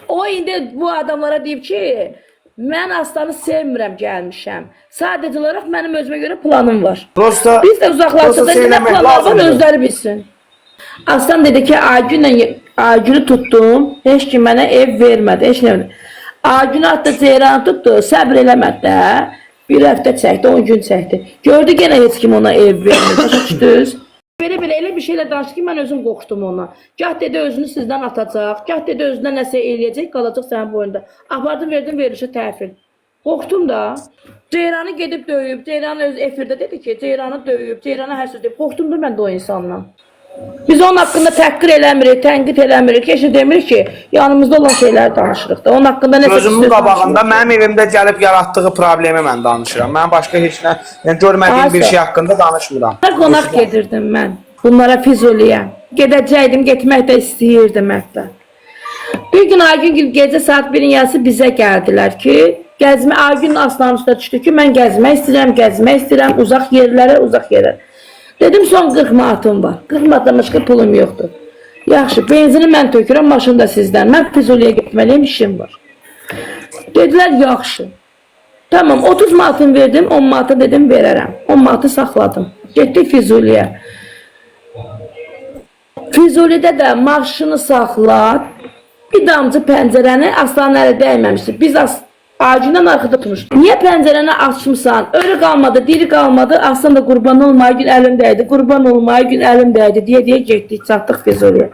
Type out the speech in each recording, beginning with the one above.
O indi bu adamlara deyib ki, mən Aslanı sevmirəm gəlmişəm. Sadəcə olaraq mənim özümə görə planım var. Prosta Biz də uzaqlaşsa da nə planlar var lazımdır. özləri bilsin. Aslan dedi ki, Aygünü tutdum, heç ki mənə ev vermədi, heç nə vermədi. Aygünü atdı, Ceyranı tutdu, səbr eləmədi də. Bir həftə çəkdi, 10 gün çəkdi. Gördü yenə heç kim ona ev vermir, başa düşdünüz? Belə elə bir şeylə danışdı ki, mən özüm qorxdum ona. Gah dedi özünü sizdən atacaq, gah dedi özündən nəsə eləyəcək, qalacaq sənin boyunda. Apardım, verdim verilişə təhvil. Qorxdum da. Ceyranı gedib döyüb, Ceyranı öz efirdə dedi ki, Ceyranı döyüb, Ceyranı hər söz deyib. Qorxdumdur mən də o insandan. Biz onun haqqında təhqir eləmirik, tənqid eləmirik, heç nə demirik ki, yanımızda olan şeyləri danışırıq da. Onun haqqında nəsə Gözümün qabağında mənim evimdə gəlib yaratdığı problemi mən danışıram. Mən başqa heç nə, yəni görmədiyim bir şey haqqında danışmıram. Qonaq gedirdim mən bunlara Füzuliyə. Gedəcəkdim, getmək də istəyirdim hətta. Bir gün Aygün gecə saat 1-in yarısı bizə gəldilər ki, Aygün Aslanın üstə düşdü ki, mən gəzmək istəyirəm, uzaq yerlərə. Dedim son 40 manatım var. 40 manatdan başqa pulum yoxdur. Yaxşı, benzini mən tökürəm, maşını da sizdən. Mən Füzuliyə getməliyim, işim var. Dedilər, yaxşı. Tamam, 30 manatım verdim, 10 manatı dedim verərəm. 10 manatı saxladım. Getdik Füzuliyə. Füzulidə də marşını saxla, bir damcı pəncərəni Aslanın əli dəyməmişdi. Biz Aygündən arxada tutmuşduq. Niyə pəncərəni açmışsan? Ölü qalmadı, diri qalmadı. Aslan da qurban olmaya gün əlimdəydi, qurban olmaya gün əlimdəydi deyə getdik, çatdıq Füzuliyə.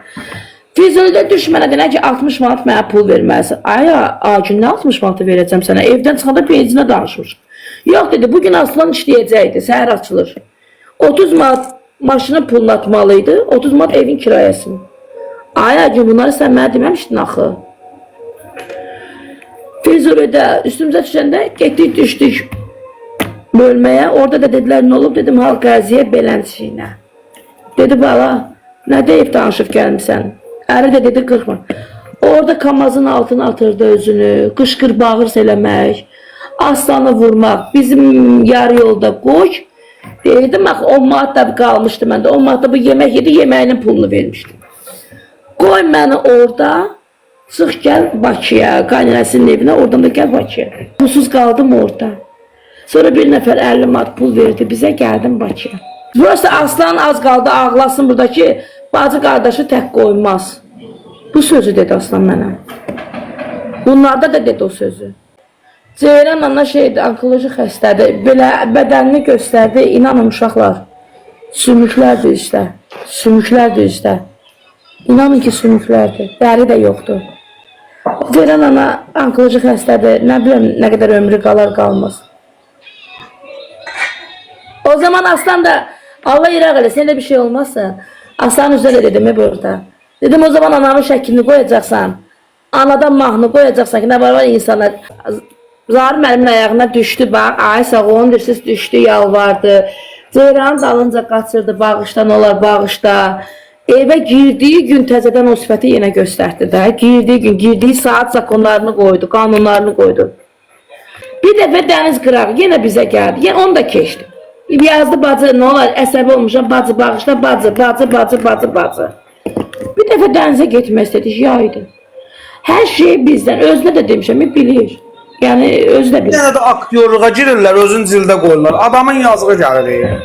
Füzulidə düşmənə denə ki, 60 manat mənə pul verməlisin. Aygün, nə 60 manatı verəcəm sənə? Evdən çıxanda benzinə danışmış. Yox dedi, bugün Aslan işləyəcəkdi, səhər açılır. 30 manat maşının pulunu atmalıydı, 30 manat evin kirayəsini. Aygün, bunları sən mənə deməmişdin axı. Füzulidə üstümüzə düşəndə getdik, düşdük bölməyə. Orada da dedilər, nə olub? Dedim, hal qəziyə belənciyinə. Dedi, bala, nə deyib danışıb gəlmişsən? Əri də dedi, 40 manat. Orada kamazın altına atırdı özünü, qışqır bağırs eləmək, Aslanı vurmaq, bizim yarı yolda qoy. Dedim, 10 manat da qalmışdı məndə, 10 manat da bu yemək yedi, yeməyinin pulunu vermişdim. Qoy məni orada, çıx gəl Bakıya, qaynənəsinin evinə, oradan da gəl Bakıya. Pulsuz qaldım orada. Sonra bir nəfər 50 manat pul verdi, bizə gəldim Bakıya. Burası Aslan az qaldı, ağlasın buradakı bacı qardaşı tək qoymaz. Bu sözü dedi Aslan mənə. Bunlarda da dedi o sözü. Ceyran ana şeydir, onkoloji xəstədir, belə bədənini göstərdi, inanın uşaqlar. Sümüklərdir üstə, sümüklərdir üstə. İnanın ki, sümüklərdir, dəri də yoxdur. Ceyran ana onkoloji xəstədir, nə biləm nə qədər ömrü qalar qalmaz. O zaman Aslan da Allah iraq eləsin, elə bir şey olmazsa, Aslanın üzərə dedim burada. Dedim o zaman anamın şəklini qoyacaqsan, anadan mahnı qoyacaqsan ki, nə var insanlar. Zahir mənim ayağına düşdü, bax, ay sağ olun, siz düşdü, yalvardı. Ceyranın dalınca qaçırdı, bağışda, nə olar, bağışda. Evə girdiyi gün təzədən o sifəti yenə göstərdi də. Girdiyi saat zakonlarını qoydu, qanunlarını qoydu. Bir dəfə dəniz qırağı yenə bizə gəldi, yenə onu da keçdi. Yazdı bacı, nə olar, əsəbi olmuşam, bacı, bağışda, bacı. Bir dəfə dənizə getmək istədik, yaydı. Hər şey bizdən, özünə də demişəm, bilir. Yəni, özü də bilir. Yenə də aktyorluğa girirlər, özün cildə qoyurlar. Adamın yazığı gəlir.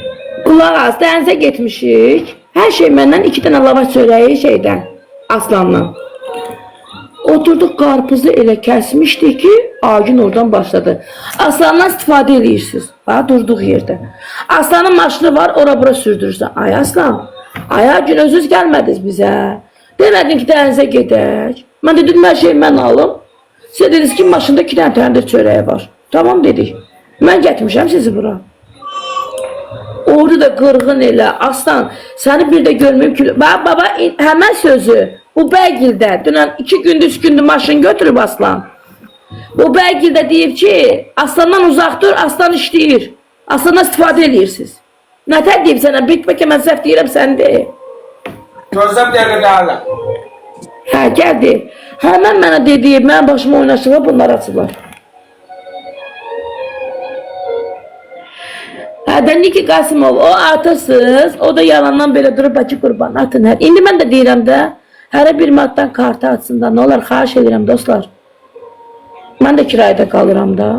Qulaq az, dənizə getmişik. Hər şey məndən 2 dənə lavaş çörəyi şeydən, Aslandan. Oturduq, qarpuzu elə kəsmişdik ki, Aygün oradan başladı. Aslandan istifadə edirsiniz. Durduq yerdə. Aslanın maşını var, ora-bura sürdürürsən. Ay Aslan, Aygün özünüz gəlmədiniz bizə. Demədin ki, dənizə gedək. Mən dedim, hər şeyi mən alım. Siz dediniz ki, maşında 2 dənə təndir çörəyi var. Tamam dedik. Mən getmişəm sizi bura. Orada da qırğın elə, Aslan, səni bir də görməyim ki, baba, həmən sözü, bu bəygildə, dünən 2 gündür, 3 gündür maşın götürüb Aslan. Bu bəygildə deyib ki, Aslandan uzaq dur, Aslan işləyir. Aslandan istifadə edirsiniz. Nətər deyib sənə, bitməkə mən səhv deyirəm, sən deyil. Gözləb dəqiqə dəyərlər. Hə, gəldi. Həmən mənə dediyi, mənim başıma oynaşıqlar, bunlar açılar. Hə, Niki Qasımov, o atırsız, o da yalandan belə durub, bacı qurban, atın hər. İndi mən də deyirəm də, Hərə bir maddən kartı açsın da. Nə olar, xahiş edirəm dostlar. Mən də kirayədə qalıram da.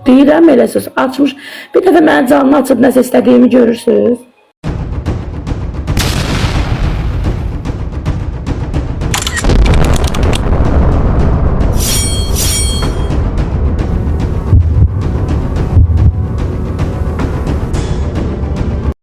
Deyirəm elə söz açmış. Bir dəfə mənim canını açıb nəsə istədiyimi görürsünüz.